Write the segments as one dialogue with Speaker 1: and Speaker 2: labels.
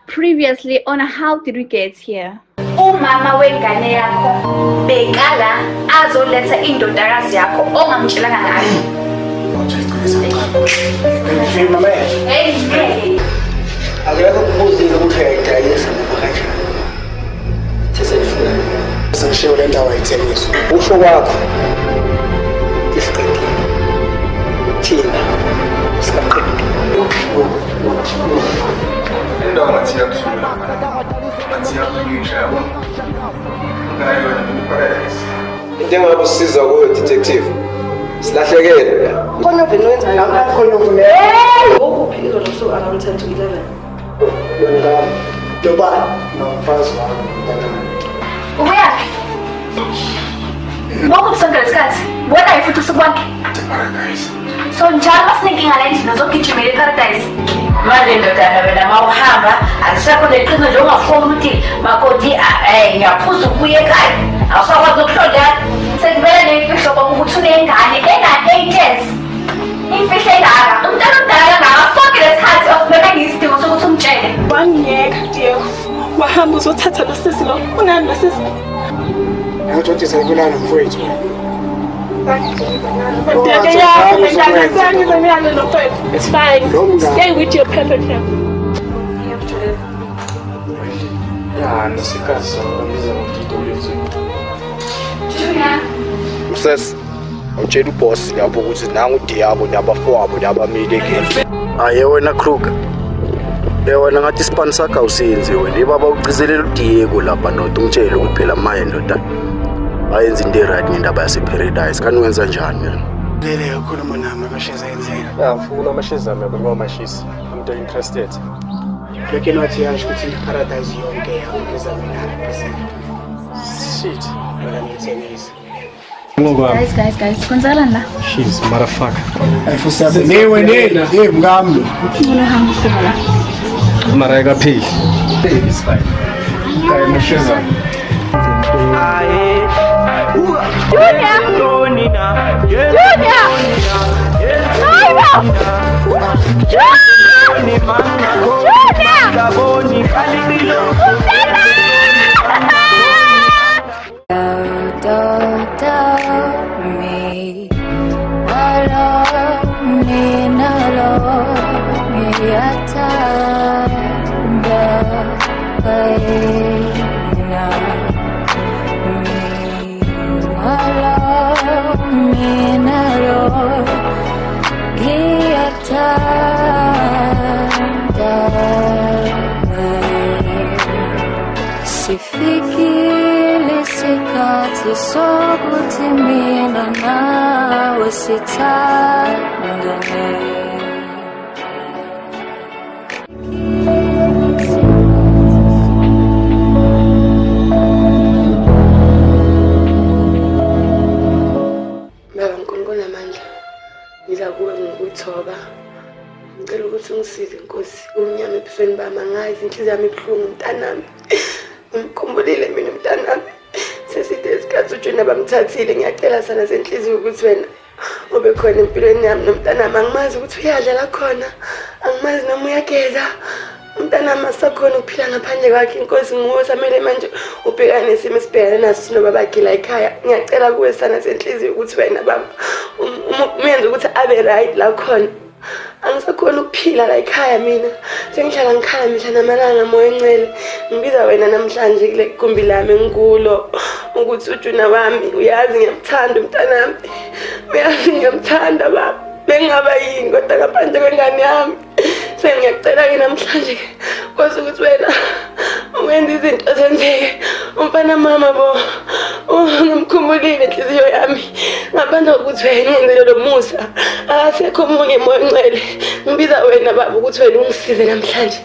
Speaker 1: Previously on How Did We Get Here?
Speaker 2: Umama wengane yakho bekala azoletha indodakazi yakho ongamtshelanga ngayo.
Speaker 3: Mama. Hey. Akekho ukubuzile ukuthi uyayidayisa noma kanjani. Sesifuna. Sengishiyo le ndawo ayithengisa. Usho kwakho. Isiqedile. Thina. Sikaqedile.
Speaker 4: Indawo ngathi yakuhlula. Ngathi yakulisha yabo. Ngayo ne-paradise.
Speaker 5: Into engabe usiza kuyo detective. Silahlekele la.
Speaker 3: Khona vele wenza la khona uvune.
Speaker 6: Ukuphi izolo so around 10 to 11.
Speaker 3: Ngami. Doba nomfazi wami.
Speaker 2: Uyaphi? Ngoku kusonke lesikhathi. Bona ifuthi usukwakhe.
Speaker 4: Paradise.
Speaker 2: So njalo masinenkinga la endlini uzogijimela eparadise.
Speaker 6: Manje ndodana wena mawuhamba alisekho leqiniso nje ungafuni ukuthi makoti ngiyaphuza ukuye ekhaya. Awusakwazi ukuhlola.
Speaker 2: Sekuvela nemfihlo ukuthi unengane engane-8 imfihlo engaka. Umntana omdala ngakasonke lesikhathi ofumene ngiyisidingo sokuthi umtshele.
Speaker 7: Wangiyeka Diego. Wahamba uzothatha lo sisi lo. Unani lo sisi?
Speaker 3: Ngathi sayibulala mfowethu.
Speaker 7: It's fine. Stay with your perfect family.
Speaker 4: Ya, ngesikhathi sokubiza ngomdidolizo.
Speaker 2: Junior.
Speaker 5: Mses. Utshela uboss lapho ukuthi nangu Diabo nabafowabo nabamile ekhaya. Hayi wena Kruger. Wena ngathi ispan sakho awusenzi wena. Ibaba ucizelela uDiego lapha nothi umtshele ukuthi phela manje ndoda. Ayenza into right ngendaba yase paradise. Kani wenza njani yena?
Speaker 3: Lele ukhuluma nami amasheza enzeni.
Speaker 4: Ngifuna amasheza ami ngoba amashisa. I'm not interested.
Speaker 3: Lokho nathi yasho ukuthi paradise yonke yakho mina
Speaker 4: Shit.
Speaker 3: wena ngithengisa.
Speaker 1: Guys, kwenzakalani la?
Speaker 4: She's motherfucker.
Speaker 3: Ayifusabe newe nena, mngami.
Speaker 1: Unohamba ufika la.
Speaker 4: Mara ikaphili. It's fine. Kaya amasheza.
Speaker 8: Sifikile isikhathi sokuthi mina nawe sithandane.
Speaker 6: Baba uNkulunkulu amandla. Ngiza kuwe ngokuthoba. Ngicela ukuthi ungisize Nkosi. Umnyama ebusweni bami angazi inhliziyo yami ibuhlungu mntanami. Ngikhumbulile mina mntanami. Seside isikhathi uJona bamthathile ngiyacela sana senhliziyo ukuthi wena ube khona empilweni yami nomntanami. Angimazi ukuthi uyadlala khona. Angimazi noma uyageza. Umntanami asakhona ukuphila ngaphandle kwakhe. Inkosi nguwe samele manje ubhekane nesimo esibhekane naso sinobabakhe la ekhaya. Ngiyacela kuwe sana senhliziyo ukuthi wena baba umenze ukuthi abe right la khona. Angisakhona ukuphila la ekhaya mina. Sengihlala ngikhala mihla namalanga moya encele. Ngibiza wena namhlanje kule gumbi lami ngikulo ukuthi uJuna wami uyazi ngiyamthanda umntanami. Uyazi ngiyamthanda baba. Bengaba yini kodwa ngaphandle kwengane yami. Sengiyacela ke namhlanje Nkosi ukuthi wena uwenza izinto zenzeke. Umfana mama bo ngimkhumbulile inhliziyo yami. Ngaphandle kokuthi wena ngenzele lo musa. Asekho omunye moya encele. Ngibiza wena baba ukuthi wena ungisize namhlanje.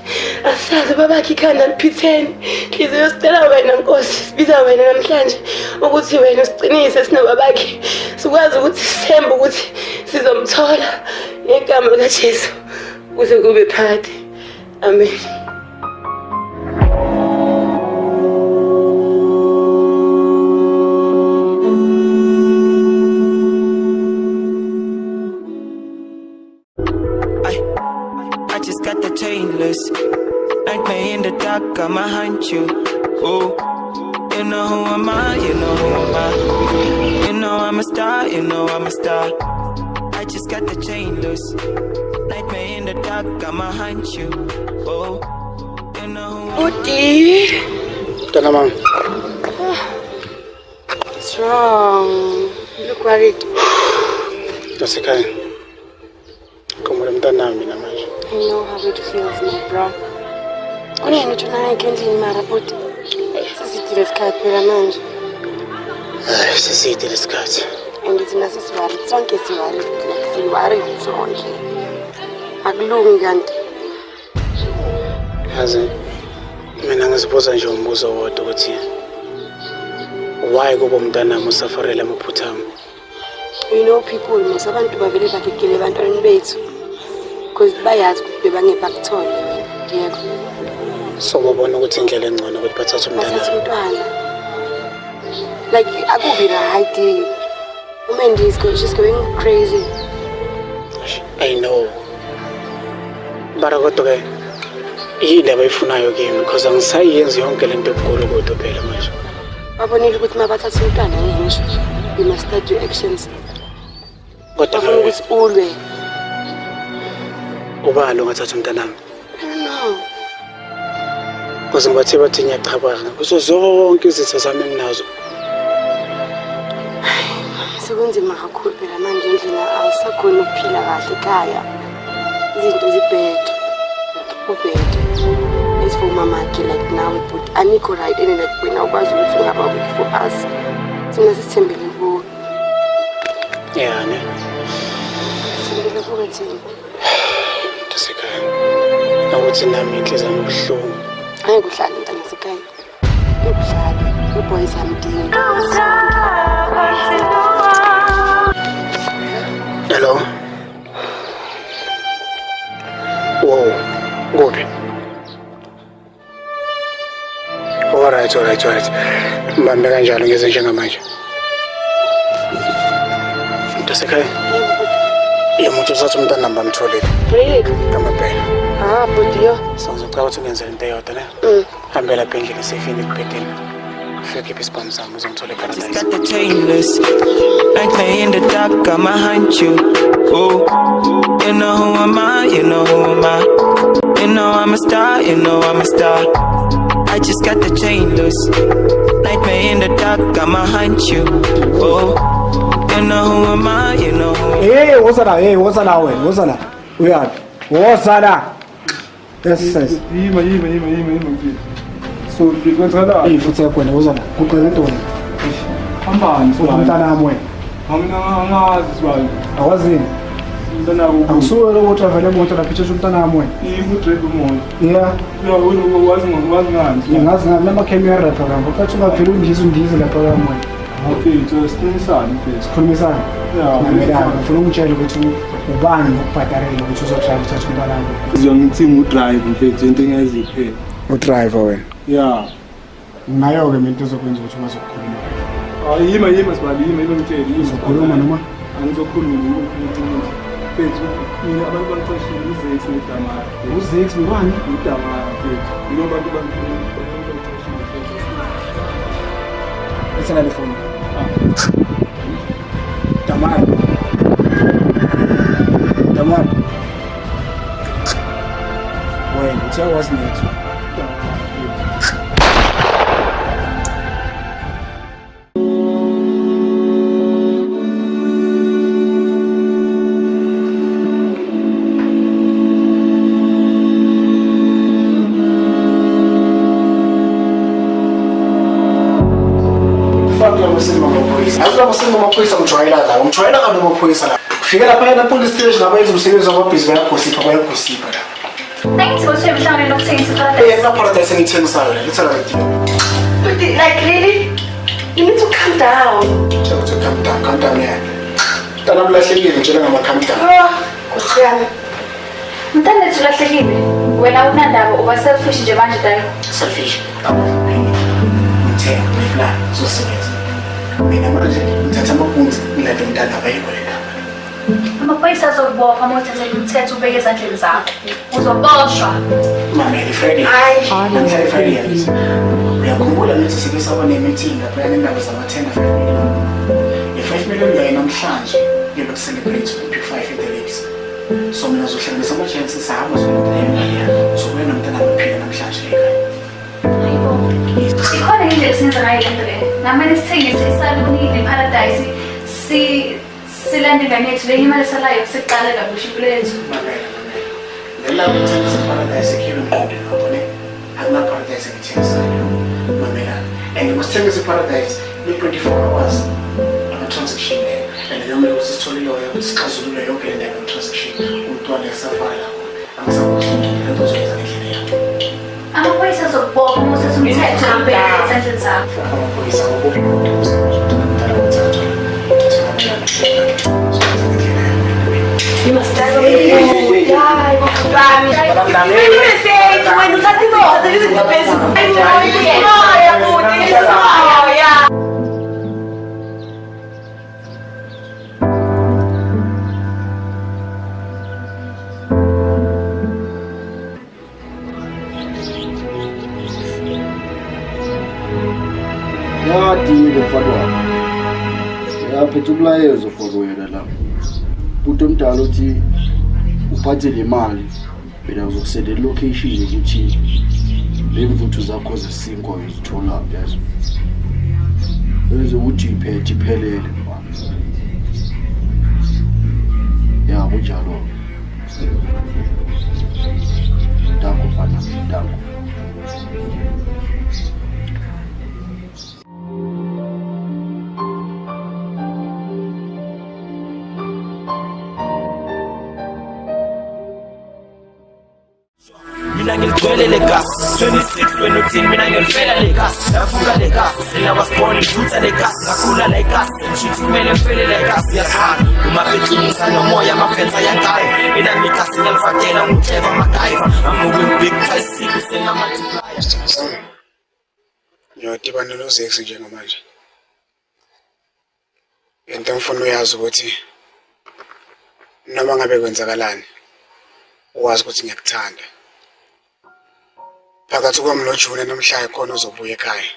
Speaker 6: Asazi babakhe ikhanda liphitheni. Inhliziyo sicela wena Nkosi sibiza wena namhlanje ukuthi wena usicinise sinobabakhe. Sikwazi ukuthi sithembe ukuthi sizomthola ngegama likaJesu. Kuze kube phakathi. Amen.
Speaker 9: I just got the chain list. Like me in the dark, I'ma hunt you. Oh, you know who am I? You know who am I? You know I'm a star. You know I'm a star. I just got the chain loose. Like me in the dark, I'ma hunt you. Oh, you know who am I?
Speaker 3: Tanamang.
Speaker 6: What's wrong? You look worried.
Speaker 3: Tasekhaya. Khumbula mntanami mina manje.
Speaker 6: I know how it feels, my bro. Kunini tonight endlini mara futhi. Sisithi lesikhathi phela manje.
Speaker 3: Siside lesikhathi.
Speaker 6: Angithi nasisiwari sonke siwari sonke. Akulungi kanti.
Speaker 3: Yazi mina ngizibuza nje umbuzo wodwa ukuthi why kuba umntanami usafarela amaphutha ami?
Speaker 6: You know people most abantu bavele bakekele abantwana bethu because bayazi ukuthi bebangepha kuthole yebo.
Speaker 3: So babona ukuthi indlela engcono ukuthi bathathe
Speaker 6: umntwana. Like akubi right. Woman is just going crazy.
Speaker 3: I know. Bara kodwa ke yini abayifunayo kimi because angisayenzi yonke lento ebukhulu kodwa phela manje.
Speaker 6: Babonile ukuthi mabathatha umntwana ngisho you must start your actions.
Speaker 3: Kodwa
Speaker 6: ukuthi ulwe.
Speaker 3: Ubalo ngathatha umntanami.
Speaker 6: No.
Speaker 3: Because ngibathe bathi ngiyacabanga kuzo zonke izitho zami enginazo.
Speaker 6: Sekunzima kakhulu phela manje endlini awusakhona ukuphila kahle ekhaya. Izinto zibhedwe. Ubhedwe. It's for mama like now but anikho right and like when awukwazi ukuthi ungaba weak for us. Sina sithembele kuwe.
Speaker 3: Yeah, ne.
Speaker 6: Sithembele kuwe thina.
Speaker 3: Tasekhaya. Awuthi nami inhliziyo yami ibuhlungu.
Speaker 6: Angeke uhlale ntana sekhaya. Uhlale. Uboys amdinga.
Speaker 3: Hello. Wow. Good. All right. Mbambe kanjalo ngeze njengamanje. Tasekhaya. Umuntu uzathu umntana namba mtholile.
Speaker 6: Really?
Speaker 3: Ngamaphela.
Speaker 6: But yo.
Speaker 3: Sizocela ukuthi ngenzele into eyodwa ne. Hambela pha endlini sefini kubhedeni. Ufike isibhamu sami uzongithola ekhaya.
Speaker 9: Just got the chainless. Like me in the dark, I'ma hunt you. Oh, you know who am I? You know who am I? You know I'm a star. You know I'm a star. I just got the chain loose. Like me in the dark, I'ma hunt you. Oh, you know who am I? You know who am I?
Speaker 10: Hey, what's that? We are. What's that? Yes.
Speaker 4: So frequently
Speaker 10: Ifuthe kwena uzana kuqala intoni
Speaker 4: hambani
Speaker 10: umntana wami
Speaker 4: angazi sibani
Speaker 10: awazini
Speaker 4: umntana wakho
Speaker 10: akusuke lo travel emoto lapha umntana wami
Speaker 4: drive umoya
Speaker 10: yeah
Speaker 4: wena wazi ngani
Speaker 10: ngazi nama camera program ukathi ungavela undize lapha wami
Speaker 4: mfethu siqinisane mfethu
Speaker 10: sikhulumisana
Speaker 4: yeah
Speaker 10: ngifuna ungitshele ukuthi ubani ukubhadarela ukuthi uzotravel uthathe umntana wami
Speaker 4: uzongithini udrive mfethu into engaziphela
Speaker 10: udriver wena
Speaker 4: yeah
Speaker 10: nayo-ke into ezokwenza ukuthi ukwazi ukukhuluma
Speaker 4: yima sibali ngitshela
Speaker 10: uzokhuluma noma
Speaker 4: angizokhuluma mfethu mina abantu bangixoshile uzex nedamara
Speaker 10: uzex ngubani
Speaker 4: udamara mfethu yilo abantu bangixoshile
Speaker 10: ethela lefoni Damar wena uthe wazi nethu amaphoyisa ngijwayela kabi amaphoyisa la ufike lapha na police station abayenza umsebenzi wamabhizi bayagosipha la
Speaker 2: Thanks for sharing mhlawumbe nokuthengisa paradise.
Speaker 10: paradise engithengisayo la letha
Speaker 6: But like really you need to calm down.
Speaker 10: calm down yeah tana mlahlekile ngitshela ngama calm down
Speaker 6: Kusiyami
Speaker 2: Mntana ethu lahlekile. Wena unandaba uba selfish nje manje dayo.
Speaker 10: selfish ngithenga mina zosebenza mina manje ngithatha amabhunzi ngilade umntana abayikho la
Speaker 2: Amaphoyisa azokubopha uma uthathe umthetho ubeke ezandleni zakho. Uzoboshwa.
Speaker 3: Mameli Freddy. Namhlanje Freddy yakithi. Uyakhumbula nathi sike saba ne-meeting lapha nendaba zama-10 5 million. Le-5 million leyo namhlanje ngeke celebrate 25 at the latest. So mina zohlanganisa ama-chance sahamba zokuthi imali yakho. Sokuya nomntana aphila namhlanje ekhaya.
Speaker 2: Hayibo. Ikhona indlela esenza ngayo lento le. Namane sithengise isaluni neparadise silande ingane yethu le imali esalayo siqale kabusha impilo yethu.
Speaker 3: Lela uthengisa iparadise ekhilo emqondweni wakho ne. Akuna-paradise engithengisayo. Mamelana. And ukusithengisa iparadise ni-24 hours ama-transaction leyo. And leyo kumele ukuthi sithole iloya ukuthi sixazulule yonke le ndaba transaction. Umntwana esafana lakho. Angisakwazi ukuthi lento ozoyenza ngendlela yakho.
Speaker 2: Amaphoyisa azokubopha uma uthathe umthetho ubeke ezandleni zakho.
Speaker 3: Amaphoyisa awubophi umuntu uzokuthatha umntana wathathwa.
Speaker 6: You must die. When you start to this is the best.
Speaker 5: Yadile mfana wami. Yaphethe umlayezo for wena la. Umuntu omdala uthi uphathe le mali bena uzokusendela location ukuthi lemvuthu zakho zesinkwa uzithola yazi. Bese ukuthi iphethe iphelele mfana. Ya kunjalo. Danko mfana, danko.
Speaker 9: Mina ngilithwele le gas 26 when uthini mina ngilifela le gas yavuka le gas sina was born ngithutha le gas ngakhula le gas ngithi kumele ngifele le gas yakhona uma bethungisa nomoya amafenza yangayo mina ngikasi ngiyalifakela ngiceva magaiva I'm moving big tricycle sena multiplier
Speaker 3: Ngiyadibana noZex njengamanje. Into ngifuna uyazi ukuthi noma ngabe kwenzakalani uwazi ukuthi ngiyakuthanda. Phakathi kwami noJune namhlanje khona uzobuya ekhaya.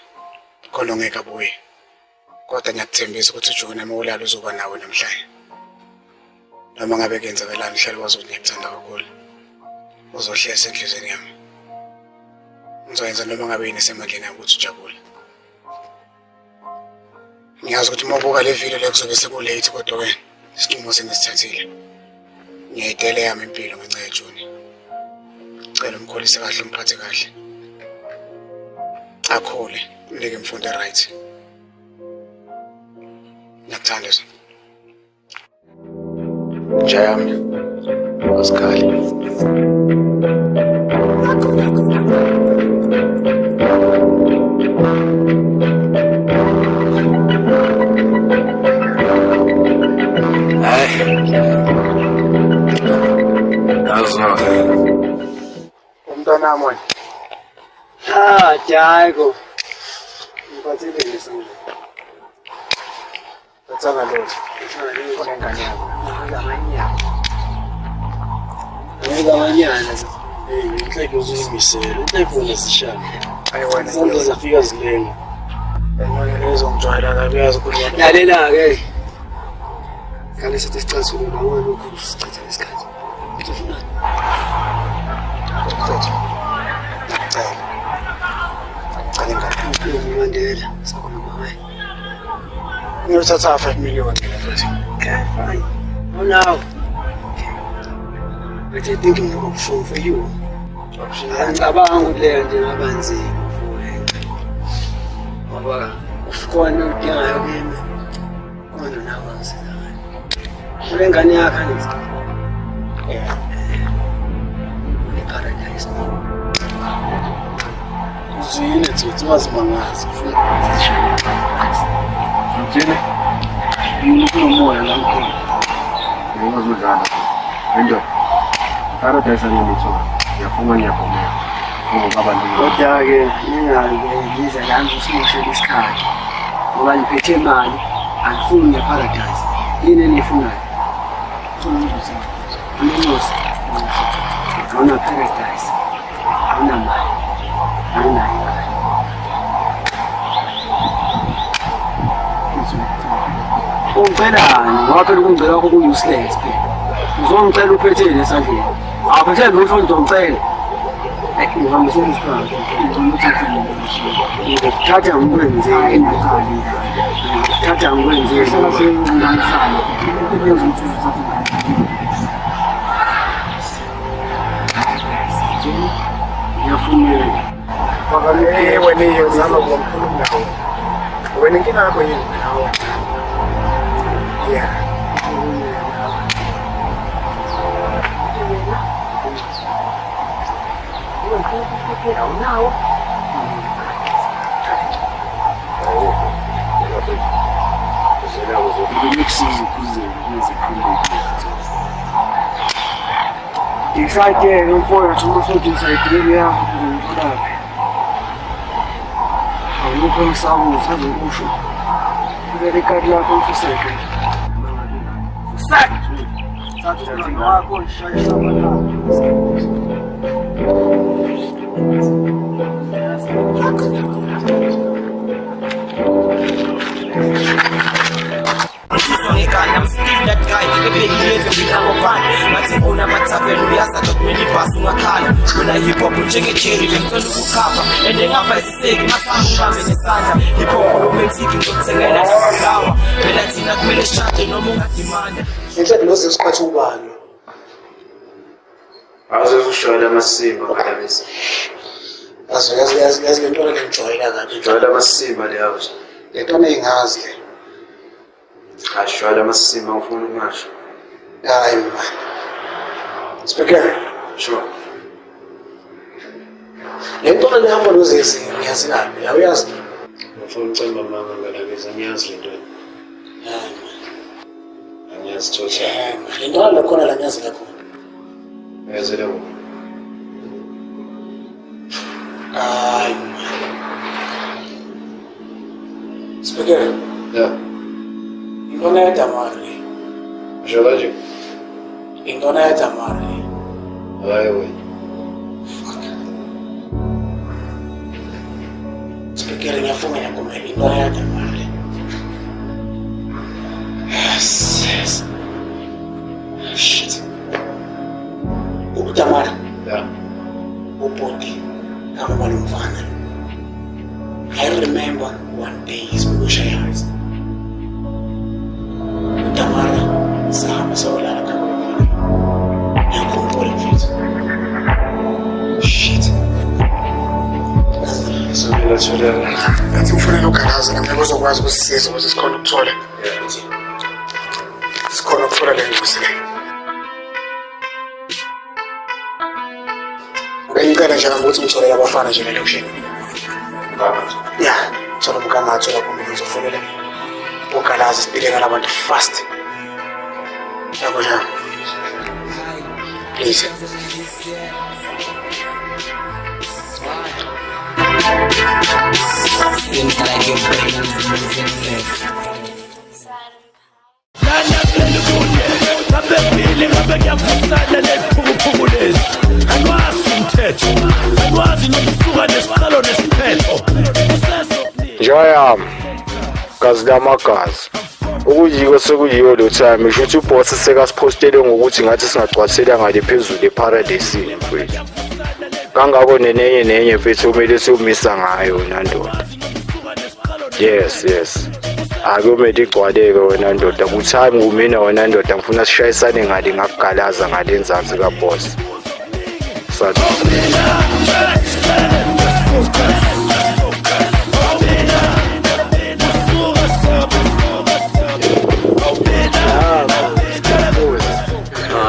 Speaker 3: Khona ongeke abuye. Kodwa ngiyakuthembisa ukuthi uJune amawulala uzoba nawe namhlanje. Noma ngabe kwenzakalani hlala wazi ukuthi ngiyakuthanda kakhulu. Uzohleza enhlizweni yami. Ngizoyenza noma ngabe yini esemandleni yami ukuthi ujabule. Ngiyazi ukuthi uma ubuka le video le kuzobe sekulate kodwa wena isinqumo sengisithathile. Ngiyayidela yami impilo ngenxa yeJune. Cela umkholise kahle umphathe kahle. Akhule, unike imfundo right. Ngiyakuthanda sona. Jayami. Oscar. Umntwana wami.
Speaker 5: Jago. Ngiphathele sana.
Speaker 3: Uthanga lutho. Ngengane yakho.
Speaker 5: Ngizamanyana. Inhleko uzimisela. Inhleko nesishaka.
Speaker 3: Ayiwena
Speaker 5: sonke zafika zilenga.
Speaker 3: Emanye lezo ngijwayela kabi yazi ukuthi
Speaker 5: lalela ke. Kale sithi sicasula ngawo lokhu sicitha isikhathi. Ufuna Mandela,
Speaker 3: ngiyothatha 5 million futhi.
Speaker 5: Okay, fine. Oh no. But I think I'm option for you. Angicabanga ukuthi leyo nje ngabanzima for ngoba ufikona udingayo kimi. Kodwa nawe ngisizakala. Kule ngane yakho angithi. Paradise.
Speaker 3: Uzwile ukuthi wazimangazi futhi.
Speaker 5: Ngitshela. Umoya ngakho. Ngizodlala. Enjoy. Paradise angithi. Ngiyafuna ngiyabonga. Ngoba abantu kodwa ke ningake ngize lami usimoshela isikhathi. Ngoba ngiphethe imali, angifuni ngeparadise. Yini enifunayo?
Speaker 11: Awuna paradise. Awuna mali. Awunayo imali. Ungicelani? Ngoba phela ukungicela kwakho ku-useless phela. Uzongicela uphetheni esandleni. Awuphetheni lutho ngizongicela. Ngihambiseni isikhathi. Ngizokuthatha ngikwenzele. Ngizokuthatha ngikwenzele. Hlala sengcinganisana. Ukwenza ukuthi ngiyafumela.
Speaker 10: Wena iyo zama ukukhuluma nawe. Wena inkinga yakho yini nawe? Yeah.
Speaker 11: Ngifake umfowethu umfundisa idrili yakho uzongitholaphi. Awukho ngisabo usazokusho. Ngeke ikati yakho mfiseke. Fusak! Thatha umlando wakho shayisha
Speaker 9: I'm still that guy, the big years and we have a band. Mati ona matavelu yasa tot many basu ngakhala. When I hip hop unjenge cherry ngicela ukukhapha. And ngapha isiseki masangu bami nesandla. Hip hop romantic ngizokutengela flower. Phela thina kumele shade noma ungadimanda.
Speaker 10: Inhlobo lose usikhathi ubani?
Speaker 5: Azokushola amasimba kalabisa.
Speaker 10: Yazi le nto lengijoyina kabi.
Speaker 5: Jola amasimba le house.
Speaker 10: Le nto engazi le.
Speaker 5: Ashwala amasimba ngifuna ukungasho.
Speaker 10: Hayi man. Speaker.
Speaker 5: Sure.
Speaker 10: Le nto lehamba lozezi ngiyazi kabi. Awuyazi?
Speaker 5: Ngifuna ucela mama ngalabisa ngiyazi le nto.
Speaker 10: Hayi.
Speaker 5: Angiyazi totally.
Speaker 10: Le nto lakhona la ngiyazi lapho.
Speaker 5: Yazi lapho.
Speaker 10: Hayi. Speaker.
Speaker 5: Yeah.
Speaker 10: Indona ya Damari.
Speaker 5: Jolaji.
Speaker 10: Indona ya Damari.
Speaker 5: Hayo.
Speaker 10: Fuck. Speaker ngiyafuna yakumela indona ya Damari. Yes. Shit. Damari.
Speaker 5: Yeah.
Speaker 10: Ubodi. Kama balumfana. I remember one day we were sharing. Damara sahamba sawulala kakhulu. Ngiyakhumbula mfethu. Shit.
Speaker 5: So let's do that.
Speaker 10: Ngathi ufanele ukugalaza nami uzokwazi ukusisiza ukuze sikhona ukuthola. Sikhona ukuthola le ngozi le. Ngicela nje ukuthi ngithole abafana nje le location. Yeah, thola umgangatho lapho mina ngizofonela. Ukugalaza sibhekene nabantu fast. Yabo ja. Please.
Speaker 9: Seems like you're breaking
Speaker 5: Joyam, kazi lamagazi. Ukuyiko sekuyiyo lo time isho ukuthi uboss sekasipostele ngokuthi ngathi singagcwasela ngale phezulu eparadise mfethu. Kangako nenye mfethu kumele siyumisa ngayo nandoda. Yes. Akumele igcwaleke wena ndoda. Ku-time kumina wena ndoda ngifuna sishayisane ngale ngakugalaza ngale nzansi kaboss. Sathi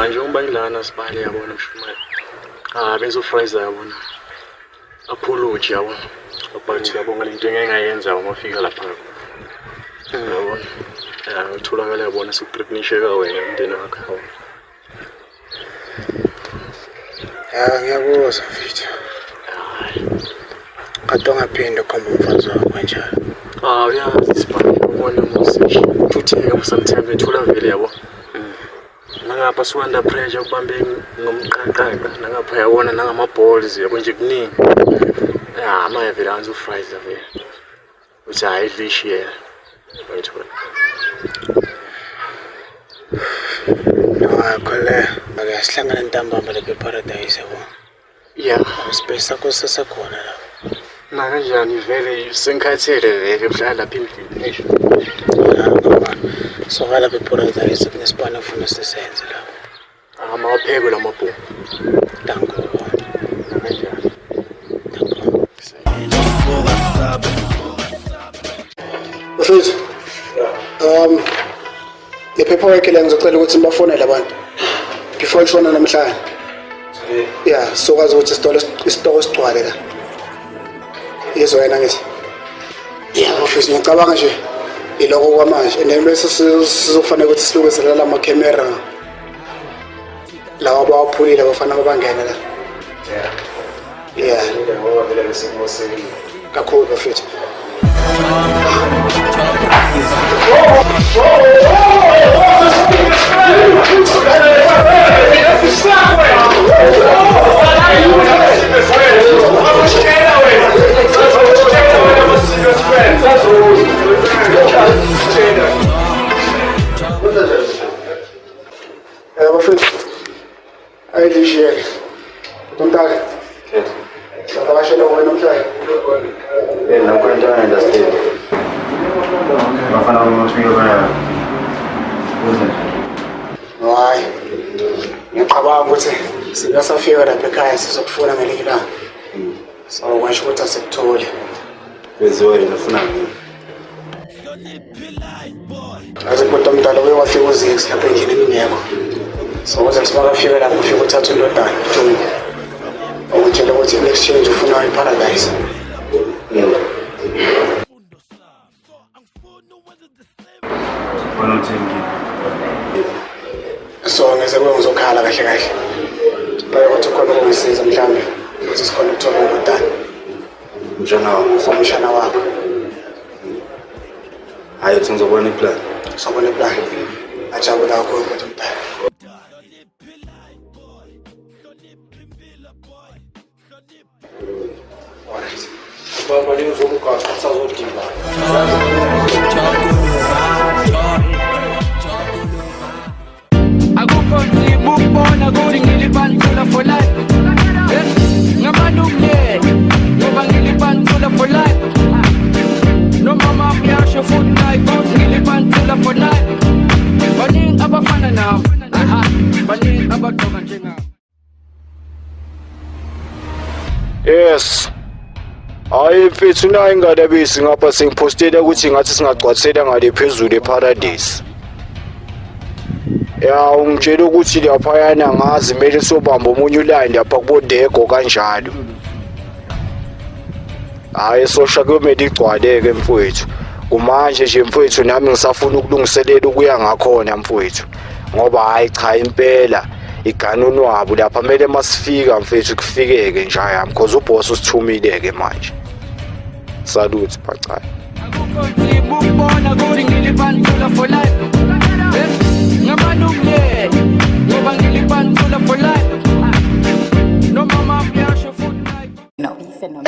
Speaker 4: njengoba ngilana sibale yabona mshumane. Bengizofriza yabona. Apology yabona. But yabona lento engayenza uma ufika lapha. Yabona. Ngitholakala yabona sikutripnisheka wena umndeni wakho.
Speaker 10: Ngiyakuzwa mfethu. Kade ungaphinde ukhomba umfazi wakho kanjalo.
Speaker 4: Uyazi sibale ubona message. Futhi sometimes ngithola vele yabo. nangapha su under pressure ubambe ngomqaqaqa nangapha yabona nangama-balls yabo nje kuningi ya manje vele anze ufries vele uthi hayi idlishiya bayithola
Speaker 10: khole ake sihlangana ntambama lapha eParadise yabo
Speaker 4: ya
Speaker 10: space sakho sesekhona la
Speaker 4: nakanjani vele sengikhathele vele kuhlala lapha endlini esho
Speaker 10: so lapha eParadise kunesipana ufuna sisenze la
Speaker 4: amapheko lamabhuku
Speaker 10: danko
Speaker 4: nakanjani
Speaker 3: Mfethu le paperwork le ngizocela ukuthi nibafonele abantu before ishona namhlanje yeah so kwazi ukuthi isitoko sigcwale la yezo wena ngithi yeah mfethu ngicabanga nje iloko kwamanje and bese sizofanele ukuthi silungisele la camera lawa bawaphulile bafana bangena la yeah ngoba vele besimosekile kakhulu mfethu Aí ligeiro, não tá? Só tava achando o não sai.
Speaker 5: Ele não conta ainda assim. Vai falar uma coisa para
Speaker 3: Hayi. Ngicabanga ukuthi singasafika lapha ekhaya sizokufuna ngelila. So kwasho ukuthi asikuthole.
Speaker 5: Benziwe nofuna ngini?
Speaker 3: Azibona umntwana wafika uziksi lapha endlini engekho. So ukuze sibakafika lapho ufika uthatha indodana uthunye. Ukutshela ukuthi in exchange ufuna iParadise. So ngeze kube ngizokhala kahle kahle. Baye ukuthi khona ukungisiza mhlawumbe ukuthi sikhona ukuthola indodana. Umshana wakho.
Speaker 5: Hayi uthi ngizobona iplan.
Speaker 3: Sobona iplan. Ajabula kakhulu ukuthi umntana.
Speaker 11: Baba ni uzomuka sazotimba.
Speaker 9: Akukonziba ukubona ukuthi ngilibantula for life. Ngamanumye ngoba ngilibantula for life. No mama uyasho futhi nayi ukuthi ngilibantula for life. Baningi abafana nami. Baningi abagqoka njengami.
Speaker 5: Yes. Hayi mfethu nayi ngadabisi ngapha sengipostela ukuthi ngathi singagcwalisela ngale phezulu eParadise. Ya ungitshela ukuthi lapha yana ngazi mele sobamba umunye uline lapha kubodego kanjalo. Hayi sosha kumele igcwaleke mfowethu. Kumanje nje mfowethu nami ngisafuna ukulungiselela ukuya ngakhona mfowethu. Ngoba hayi cha impela iganunu wabo lapha mele masifika mfethu kufikeke nje yami because uboss usithumile-ke manje. Salute bacala.
Speaker 9: Akukonziba ukubona ukuthi ngilibantula for life. Ngamanumye ngoba ngilibantula for life. No mama uyasho futhi nayi.
Speaker 12: No, you said no.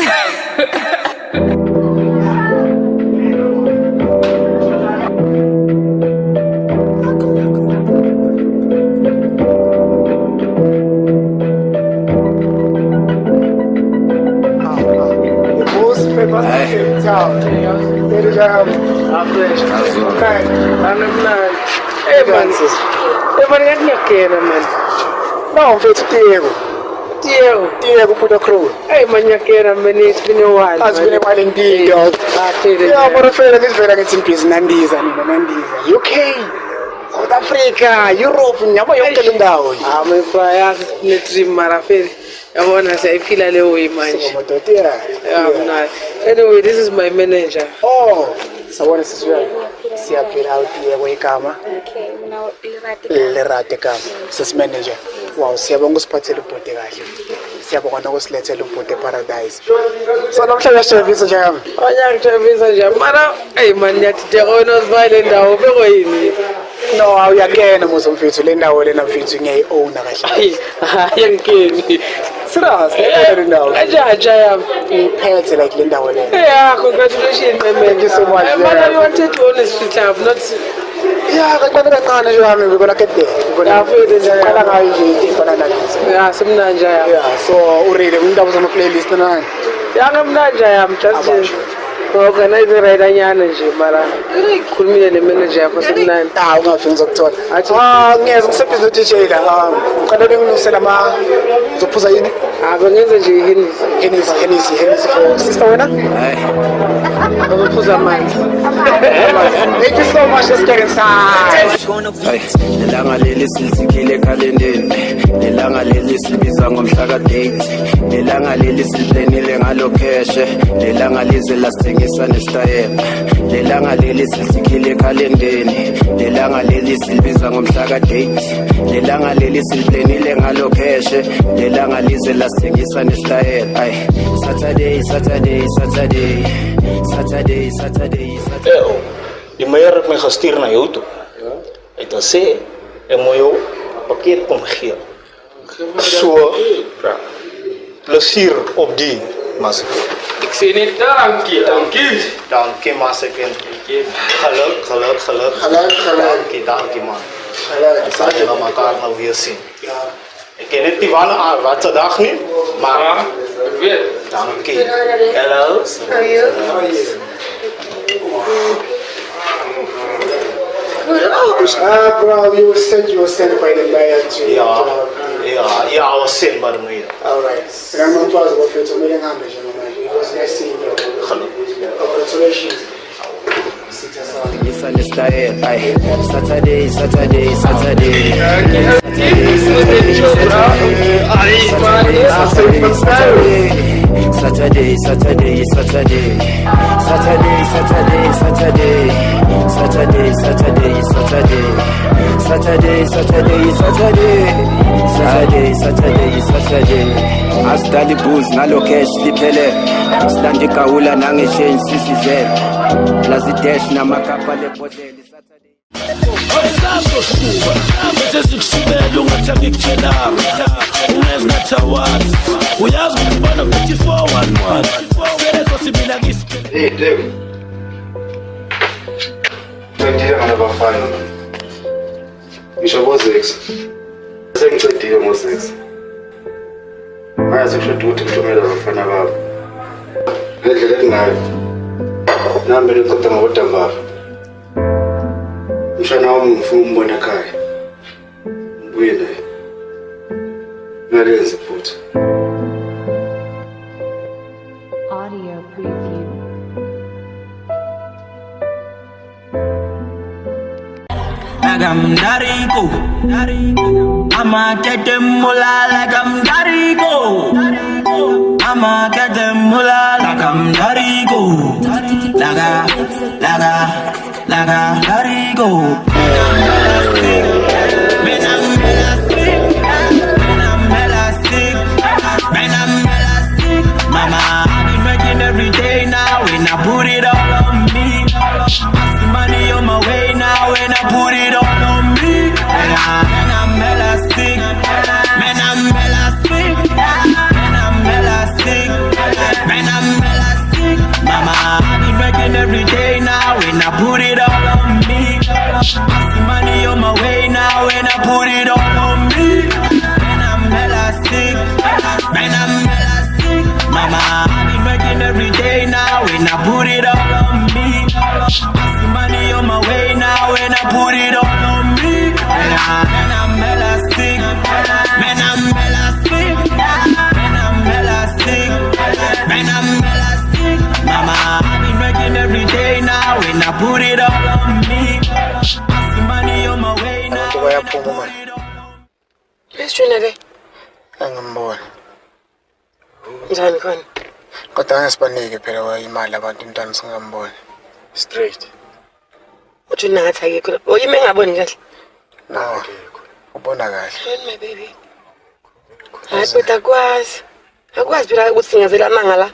Speaker 3: Não, mfethu Diego put a crew.
Speaker 6: Hey man, it's been a while.
Speaker 3: It's been a while indeed, dog. Yeah, but I feel like it's very like it's in prison. Nandiza, UK, South Africa, Europe, nyabo yonke le ndawo.
Speaker 6: Mfaya netrim marafeli. Yabona siyaphila le way manje. Yeah. Anyway, this is my manager.
Speaker 3: Oh, sabona sisiya. Siyaphila out Diego igama.
Speaker 1: Okay, mina
Speaker 3: Lerate igama. Sis manager. Wow, siyabonga usiphathele ubhode kahle. Siyabonga nokusilethela ubhode eParadise. So namhlanje service nje yami.
Speaker 6: Onyaka service nje. Mara, hey man, yathi Diego no sivale ndawo beko yini.
Speaker 3: No, awuyakena muzo mfethu le ndawo lena mfethu ngiyayi-owna kahle.
Speaker 11: Hayi angikeni.
Speaker 3: Serious, le ndawo.
Speaker 11: Ajaja yami.
Speaker 3: Ngiphethe like le ndawo lena.
Speaker 11: Yeah, congratulations man.
Speaker 3: Thank you so much.
Speaker 11: Man, I wanted to honestly have not.
Speaker 3: Yeah, kancane nje wami ngibona kede.
Speaker 11: Yeah, mfethu njalo.
Speaker 3: Qala ngayo nje ifana nalezi.
Speaker 11: Yeah, simnanje yami.
Speaker 3: Yeah, so already ngindaba zama playlist nani.
Speaker 11: Yeah, ngamnanje yami just organize right anyana nje mara. Khulumile ne manager yakho simnanje.
Speaker 3: Ungafuni ngizokuthola. Ngiyeza ngisebhizi no DJ la. Qala ngilungisela ama uzophuza yini?
Speaker 11: Bengenze nje
Speaker 3: Hennessy for sister wena?
Speaker 11: Uzophuza amanzi.
Speaker 3: Thank you so much. Let's get inside.
Speaker 9: Lelanga leli silikhile kalendeni, lelanga leli sibiza ngomhla ka date, lelanga leli siliplenile ngalo cash, lelanga lize lasithengisa nestyle, lelanga leli silikhile kalendeni, lelanga leli sibiza ngomhla ka date, lelanga leli siliplenile ngalo cash, lelanga lize lasithengisa nestyle. Ay Saturday.
Speaker 12: Die meier het my gestuur na jou toe. Hy het gesê hy moet jou 'n pakket kom gee. So, ja. Plesier op die mas.
Speaker 11: Ek sê net dankie.
Speaker 12: Dankie mas ek en geluk. Dankie man. Ek sal julle mekaar nou weer sien. Ja. Ek ken net nie wat se dag nie, maar
Speaker 11: ek weet.
Speaker 12: Dankie. Hello.
Speaker 3: Bro, you were sent by the mayor to.
Speaker 12: Yeah, I was sent by the mayor.
Speaker 3: Alright. And I'm not about you to me and I'm it was nice seeing you. Congratulations.
Speaker 9: Asdali booze nalo cash liphele standi kawula nange change sisizele lazi dash namakapa lebhodlela Saturday
Speaker 13: Awusazohluba bese sikushubela ungathi ngikutshelanga ungeze ngathawani uyazi ukubona 5411 sezo sibila kisiphi
Speaker 5: Hey Dave Ngicedile ngalabafana ngisho bo6 sengicedile ngo6 Manje kusho ukuthi ngithumela abafana babo ngendlela enginayo nami ngiceda ngobodambaba Mshana wami ngifuna umbona ekhaya ubuye naye ngalenze futhi
Speaker 8: Audio preview.
Speaker 9: Like I'm Darico, I'ma get them mula like I'm Darico, I'ma get them mula like I'm Darico, Laga, Darico. Mama, I've been working every day now, and I put it all on me. I see money on my way now, and I put it all on me. And I'm elastic, man, I'm elastic, man, I'm elastic, man, I'm elastic. Mama, I've been working every day now, and I put it all on me. I see money on my way now, and I put it all on me. Man, I'm elastic, man, I'm elastic. Mama, I've been working every day now, and I put it all on me. I see money on my way now, and I put it all on me. Man, I'm elastic, man, I'm elastic, man, I'm elastic, man, I'm elastic. Mama, I've been working every day now, and I put it all on me. I see money on my way now.
Speaker 6: Esitshwina ke?
Speaker 3: Angambona.
Speaker 6: Njani khona?
Speaker 3: Kodwa ngesibanike phela wayimali abantu umntana singamboni.
Speaker 5: Straight.
Speaker 6: Uthi nathi akekho lapho. Oyime ngaboni kahle.
Speaker 3: No. Ubona kahle.
Speaker 6: Yini my baby? Hayi kodwa akwazi phela ukuthi singazela amanga la.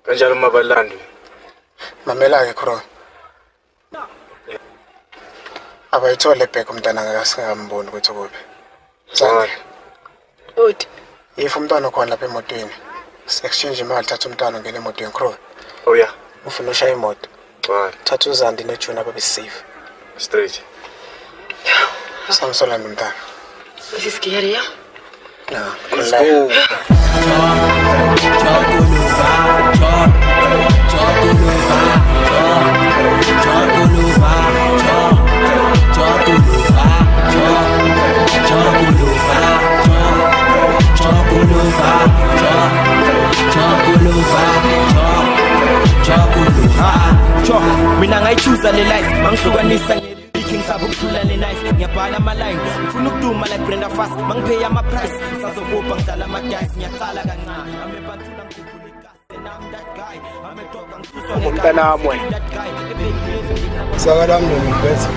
Speaker 5: Kanjalo mabalandi.
Speaker 3: Mamela ke khona. Abayithole back umntana ngakasingamboni ukuthi kuphi. Sani.
Speaker 6: Uthi
Speaker 3: If umntwana khona lapha emotweni, exchange imali thatha umntwana ngene emotweni crew.
Speaker 4: Oh yeah.
Speaker 3: Ufuna ushaya imoto.
Speaker 4: Right.
Speaker 3: Thatha uZandi noJuna babe safe.
Speaker 4: Straight.
Speaker 3: Samsola umntana.
Speaker 6: Is this scary, yeah?
Speaker 3: No.
Speaker 4: Let's go.
Speaker 9: Mina ngayichuza le life mangihlukanisa ngeking sabo kuthula le nice ngiyabhala ama line ngifuna ukuduma like Brenda Fast mangipay ama price sazokuba ngidala ama dice ngiyaqala kancane amebantula ngikhuphula ikase nami that guy ametoka ngithuswa
Speaker 3: Umntana wami. Sakalami ngibethe.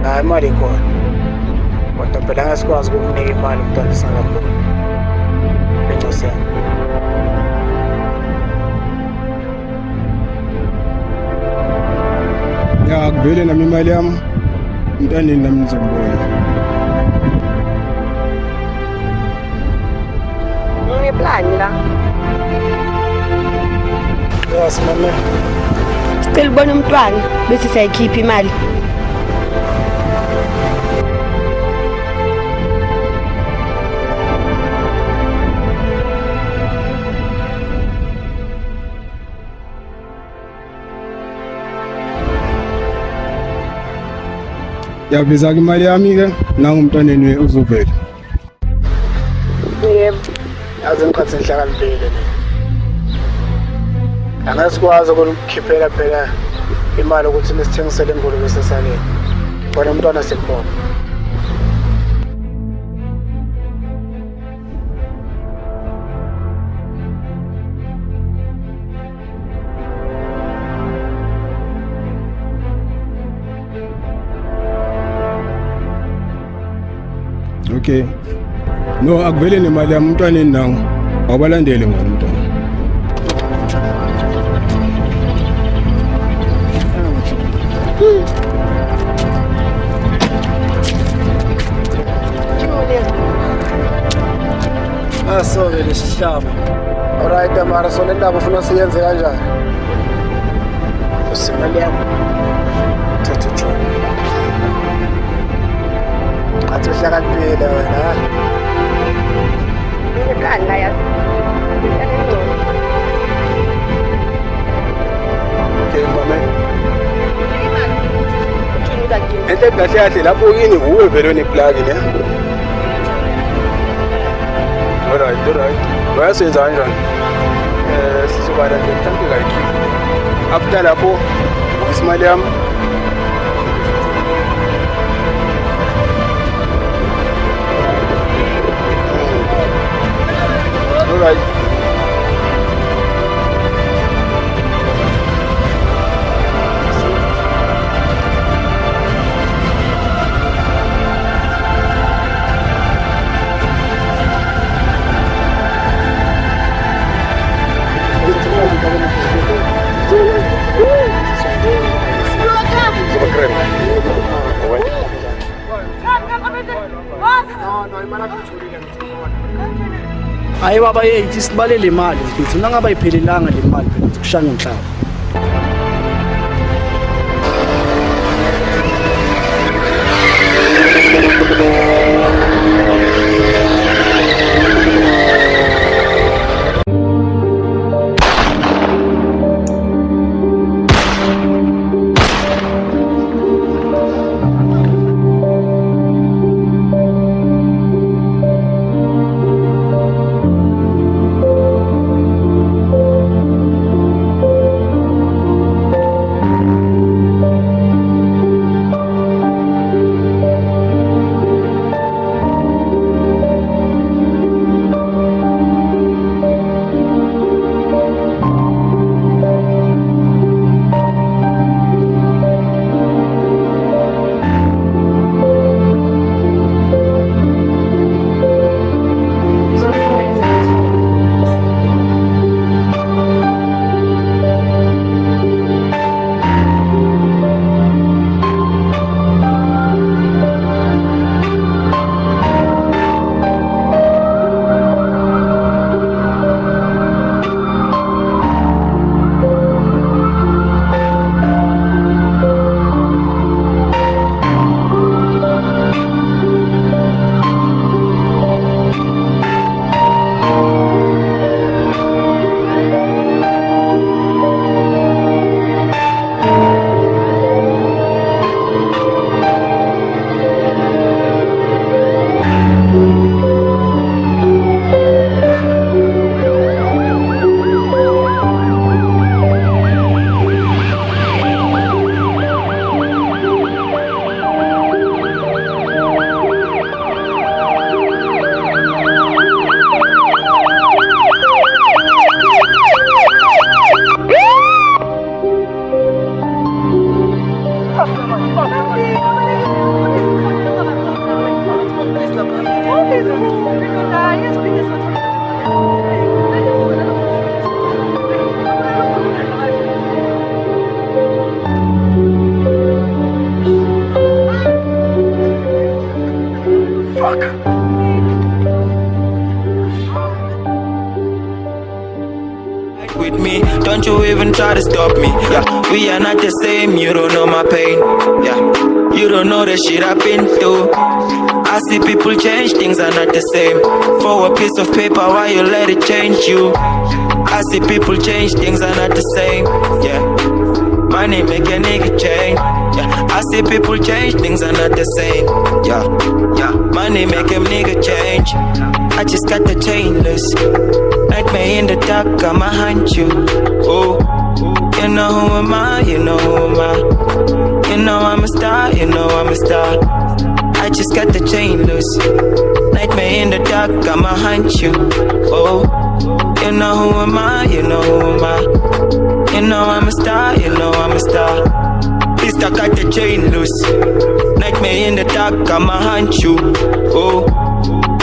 Speaker 3: Hayi mali khona. Kodwa phela ngasikwazi ukukunika imali umntwana sangamboni. Bencosi yami.
Speaker 14: Ya kuvele nami imali yami umntaneni nami ngizombona.
Speaker 6: Ngiplan la.
Speaker 3: Yes mama.
Speaker 6: Sicela ubona umntwana bese siyayikhipha imali.
Speaker 14: Yabiza imali yami ke nangumntaneni uzovela.
Speaker 6: Yebo.
Speaker 3: Yazi ngikhathi ngihlakaniphile ne. Angasikwazi ukukhiphela phela imali ukuthi nisithengisele ingulube sesaleni. Bona umntwana sembona.
Speaker 14: Okay. No akuvele nemali yami umntwaneni nangu. Awubalandele ngani umntwana.
Speaker 3: Aso-ke lesihlaba. Alright mara so le ndaba ufuna siyenze kanjani? Usimali yami. Thatha uJohn. Athi uhlakaniphile wena.
Speaker 6: Ngiplan la yazi.
Speaker 14: Okay mama.
Speaker 3: Ente kahle kahle lapho yini uwe vele uneplug ne? Alright. Wayasenza kanjani? Sizobala nje mhlawumbe like after lapho isimali yami. Alright.
Speaker 11: Hayi baba yethi sibalele imali mfethu nangaba iphelelanga le mali phela kushaya ngenhlaba.
Speaker 9: With me, don't you even try to stop me. Yeah, we are not the same. You don't know my pain. Yeah, you don't know the shit I've been through. I see people change, things are not the same. For a piece of paper, why you let it change you? I see people change, things are not the same. Yeah, money make a nigga change. Yeah, I see people change, things are not the same. Yeah, yeah, money make a nigga change. I just got the chain loose. Nightmare in the dark, I'ma hunt you. Oh, you know who am I? You know who am I? You know I'm a star. You know I'm a star. I just got the chain loose. Nightmare in the dark, I'ma hunt you. Oh, you know who am I? You know who am I? You know I'm a star. You know I'm a star. Please I got the chain loose. Nightmare in the dark, I'ma hunt you. Oh,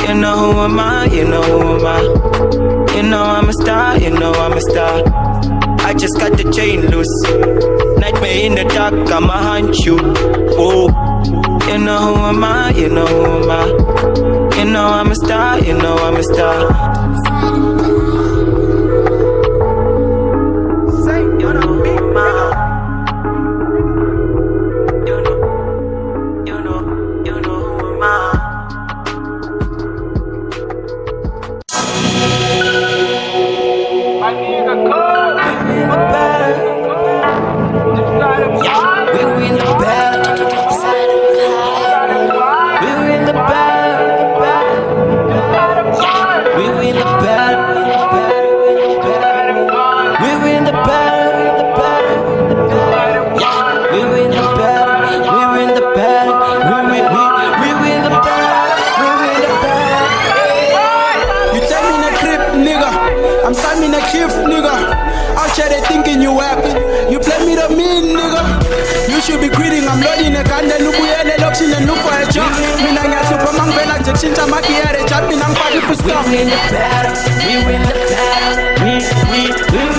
Speaker 9: you know who am I? You know who am I? You know I'm a star, you know I'm a star. I just got the chain loose. Nightmare in the dark, I'ma hunt you. Oh, you know who am I? You know who am I? You know I'm a star, you know I'm a star. Say you know me, man. You know who am I?
Speaker 15: They thinking you happy. You play me the mean nigga. You should be greeting. I'm loading a gun. Then look where they look in and look for a job. Me and your Superman when I just change my gear. They jumping. I'm fighting for stuff. We win the battle. We win the battle. We